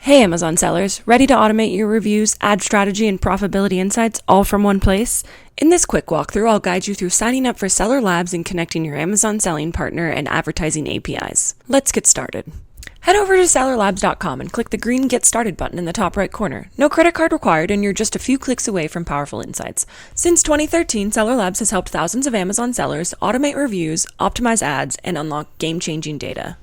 Hey Amazon sellers, ready to automate your reviews, ad strategy, and profitability insights all from one place? In this quick walkthrough, I'll guide you through signing up for Seller Labs and connecting your Amazon selling partner and advertising APIs. Let's get started. Head over to sellerlabs.com and click the green Get Started button in the top right corner. No credit card required, and you're just a few clicks away from powerful insights. Since 2013, Seller Labs has helped thousands of Amazon sellers automate reviews, optimize ads, and unlock game-changing data.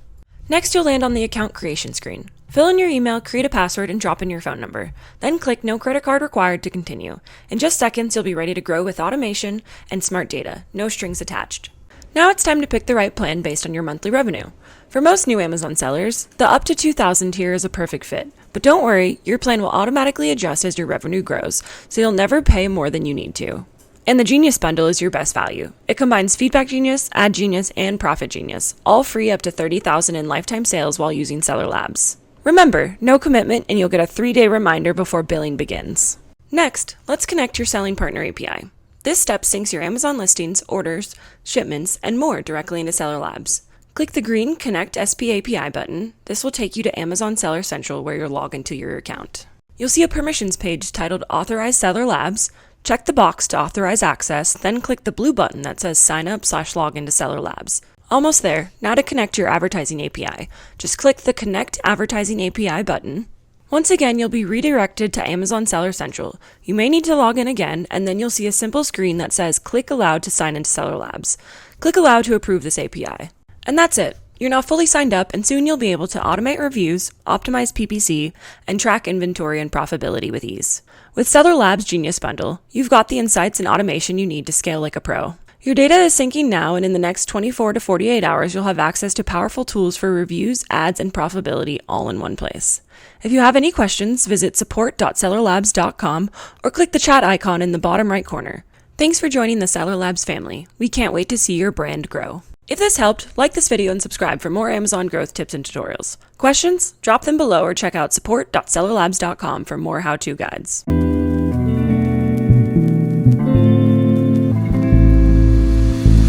Next, you'll land on the account creation screen. Fill in your email, create a password, and drop in your phone number. Then click No Credit Card Required to continue. In just seconds, you'll be ready to grow with automation and smart data, no strings attached. Now it's time to pick the right plan based on your monthly revenue. For most new Amazon sellers, the up to $2,000 tier is a perfect fit. But don't worry, your plan will automatically adjust as your revenue grows, so you'll never pay more than you need to. And the Genius Bundle is your best value. It combines Feedback Genius, Ad Genius, and Profit Genius, all free up to $30,000 in lifetime sales while using Seller Labs. Remember, no commitment, and you'll get a 3-day reminder before billing begins. Next, let's connect your selling partner API. This step syncs your Amazon listings, orders, shipments, and more directly into Seller Labs. Click the green Connect SP API button. This will take you to Amazon Seller Central where you'll log into your account. You'll see a permissions page titled Authorize Seller Labs. Check the box to authorize access, then click the blue button that says Sign Up/Log into Seller Labs. Almost there. Now to connect your advertising API. Just click the Connect Advertising API button. Once again, you'll be redirected to Amazon Seller Central. You may need to log in again, and then you'll see a simple screen that says Click Allow to sign into Seller Labs. Click Allow to approve this API. And that's it. You're now fully signed up, and soon you'll be able to automate reviews, optimize PPC, and track inventory and profitability with ease. With Seller Labs Genius Bundle, you've got the insights and automation you need to scale like a pro. Your data is syncing now, and in the next 24 to 48 hours, you'll have access to powerful tools for reviews, ads, and profitability all in one place. If you have any questions, visit support.sellerlabs.com or click the chat icon in the bottom right corner. Thanks for joining the Seller Labs family. We can't wait to see your brand grow. If this helped, like this video and subscribe for more Amazon growth tips and tutorials. Questions? Drop them below or check out support.sellerlabs.com for more how-to guides.